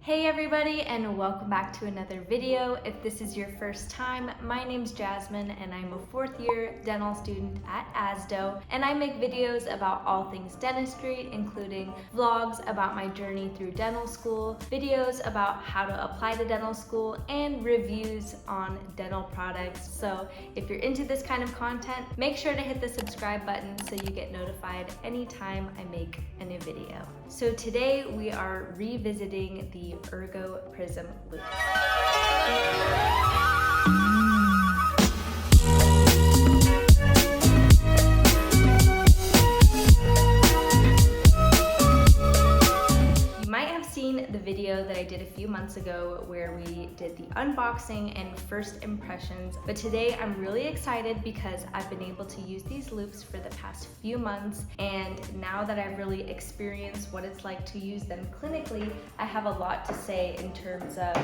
Hey everybody, and welcome back to another video. If this is your first time, my name's Jasmine and I'm a fourth year dental student at ASDO, and I make videos about all things dentistry, including vlogs about my journey through dental school, videos about how to apply to dental school, and reviews on dental products. So if you're into this kind of content, make sure to hit the subscribe button so you get notified anytime I make a new video. So today we are revisiting the ErgoPrism Loupes. You might have seen the video that I did a few months ago where we did the unboxing and first impressions, but today I'm really excited because I've been able to use these loupes for the past few months, and now that I've really experienced what it's like to use them clinically, I have a lot to say in terms of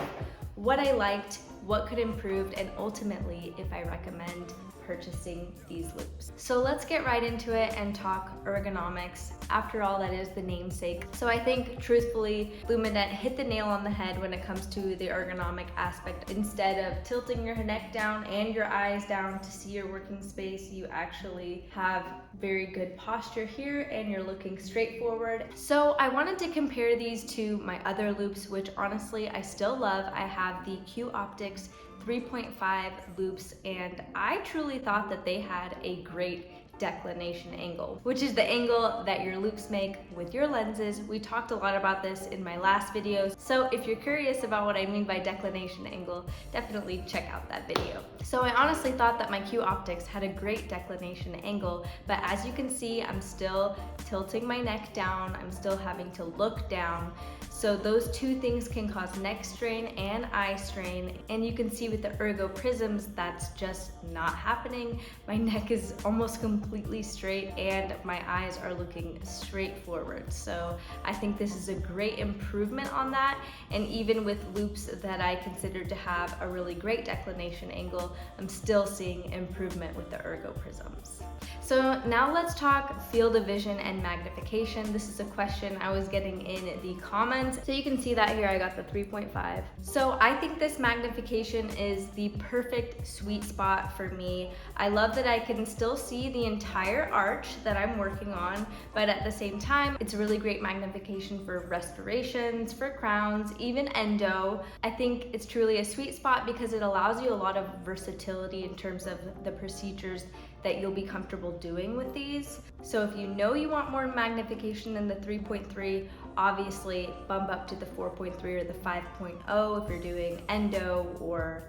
what I liked, what could improve, and ultimately if I recommend purchasing these loupes. So let's get right into it and talk ergonomics. After all, that is the namesake. So I think truthfully, LumaDent hit the nail on the head when it comes to the ergonomic aspect. Instead of tilting your neck down and your eyes down to see your working space, you actually have very good posture here and you're looking straight forward. So I wanted to compare these to my other loupes, which honestly I still love. I have the xoxo 3.5 loupes, and I truly thought that they had a great declination angle, which is the angle that your loupes make with your lenses. We talked a lot about this in my last videos, so if you're curious about what I mean by declination angle, definitely check out that video. So I honestly thought that my xoxo had a great declination angle, but as you can see, I'm still tilting my neck down, I'm still having to look down. So those two things can cause neck strain and eye strain, and you can see with the ErgoPrisms that's just not happening. My neck is almost completely straight and my eyes are looking straight forward. So I think this is a great improvement on that, and even with loupes that I consider to have a really great declination angle, I'm still seeing improvement with the ErgoPrisms. So now let's talk field of vision and magnification. This is a question I was getting in the comments. So you can see that here I got the 3.5. So I think this magnification is the perfect sweet spot for me. I love that I can still see the entire arch that I'm working on, but at the same time, it's a really great magnification for restorations, for crowns, even endo. I think it's truly a sweet spot because it allows you a lot of versatility in terms of the procedures that you'll be comfortable doing with these. So if you know you want more magnification than the 3.3, obviously bump up to the 4.3 or the 5.0 if you're doing endo or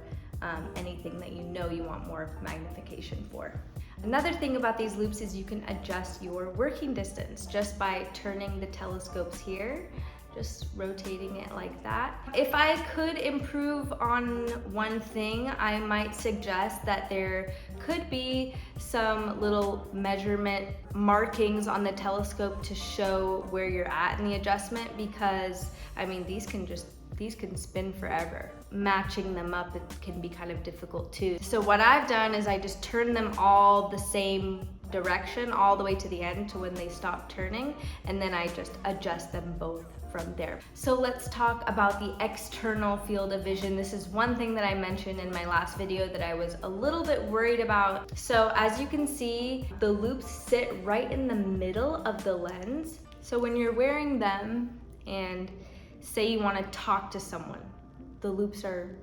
anything that you know you want more magnification for. Another thing about these loupes is you can adjust your working distance just by turning the telescopes here, just rotating it like that. If I could improve on one thing, I might suggest that there could be some little measurement markings on the telescope to show where you're at in the adjustment, because I mean, these can spin forever. Matching them up, it can be kind of difficult too. So what I've done is I just turn them all the same direction all the way to the end to when they stop turning, and then I just adjust them both from there. So let's talk about the external field of vision. This is one thing that I mentioned in my last video that I was a little bit worried about. So as you can see, the loupes sit right in the middle of the lens. So when you're wearing them and say you want to talk to someone, the loupes are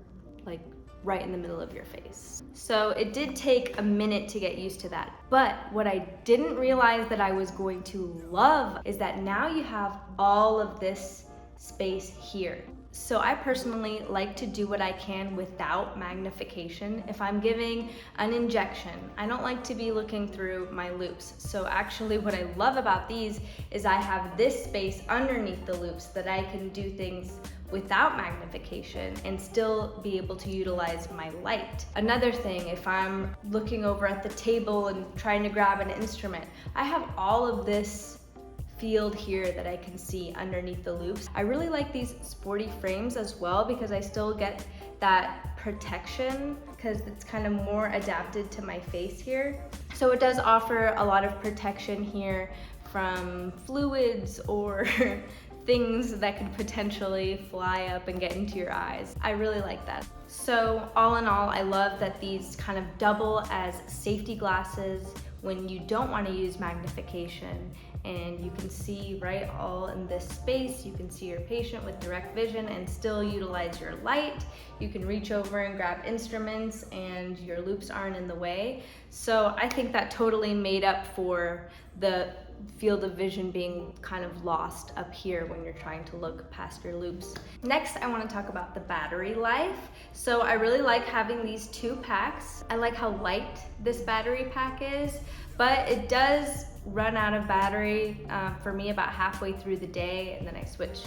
like right in the middle of your face. So it did take a minute to get used to that. But what I didn't realize that I was going to love is that now you have all of this space here. So I personally like to do what I can without magnification. If I'm giving an injection, I don't like to be looking through my loupes. So actually what I love about these is I have this space underneath the loupes that I can do things without magnification and still be able to utilize my light. Another thing, if I'm looking over at the table and trying to grab an instrument, I have all of this field here that I can see underneath the loupes. I really like these sporty frames as well because I still get that protection because it's kind of more adapted to my face here. So it does offer a lot of protection here from fluids or things that could potentially fly up and get into your eyes. I really like that. So all in all, I love that these kind of double as safety glasses when you don't want to use magnification, and you can see right all in this space. You can see your patient with direct vision and still utilize your light. You can reach over and grab instruments and your loupes aren't in the way. So I think that totally made up for the field of vision being kind of lost up here when you're trying to look past your loupes. Next, I want to talk about the battery life. So I really like having these 2 packs. I like how light this battery pack is, but it does run out of battery for me about halfway through the day, and then I switch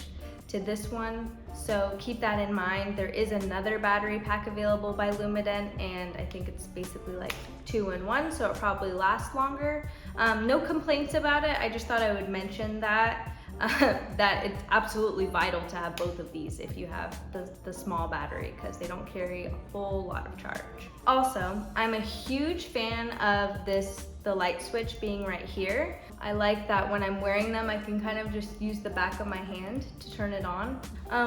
to this one. So keep that in mind. There is another battery pack available by LumaDent, and I think it's basically like 2 in 1, so it probably lasts longer. No complaints about it. I just thought I would mention that that it's absolutely vital to have both of these if you have the small battery, because they don't carry a whole lot of charge. Also, I'm a huge fan of the light switch being right here. I like that when I'm wearing them, I can kind of just use the back of my hand to turn it on.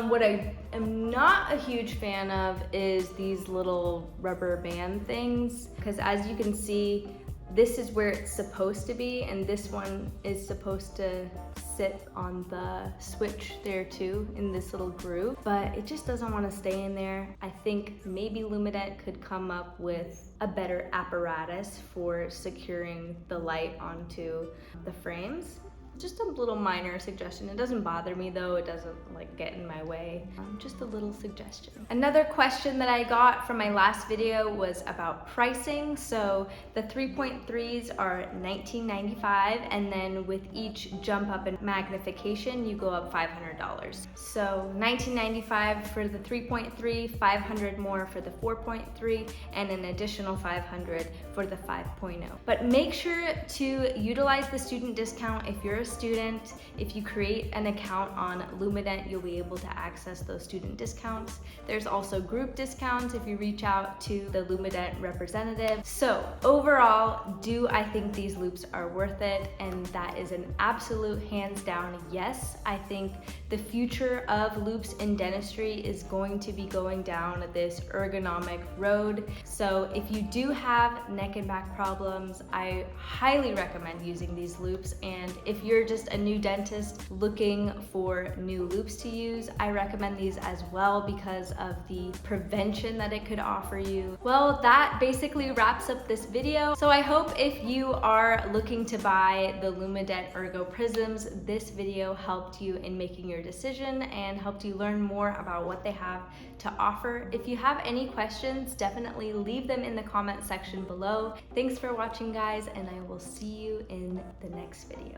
What I am not a huge fan of is these little rubber band things, because as you can see, this is where it's supposed to be, and this one is supposed to sit on the switch there too, in this little groove, but it just doesn't want to stay in there. I think maybe LumaDent could come up with a better apparatus for securing the light onto the frames. Just a little minor suggestion. It doesn't bother me though, it doesn't like get in my way. Just a little suggestion. Another question that I got from my last video was about pricing. So the 3.3s are $19.95, and then with each jump up in magnification, you go up $500. So $19.95 for the 3.3, $500 more for the 4.3, and an additional $500 for the 5.0. But make sure to utilize the student discount if you're a student. If you create an account on LumaDent, you'll be able to access those student discounts. There's also group discounts if you reach out to the LumaDent representative. So overall, do I think these loupes are worth it? And that is an absolute hands down yes. I think the future of loupes in dentistry is going to be going down this ergonomic road. So if you do have neck and back problems, I highly recommend using these loupes. And if you're just a new dentist looking for new loupes to use, I recommend these as well because of the prevention that it could offer you. Well, that basically wraps up this video. So I hope if you are looking to buy the LumaDent ErgoPrisms, this video helped you in making your decision and helped you learn more about what they have to offer. If you have any questions, definitely leave them in the comment section below. Thanks for watching, guys, and I will see you in the next video.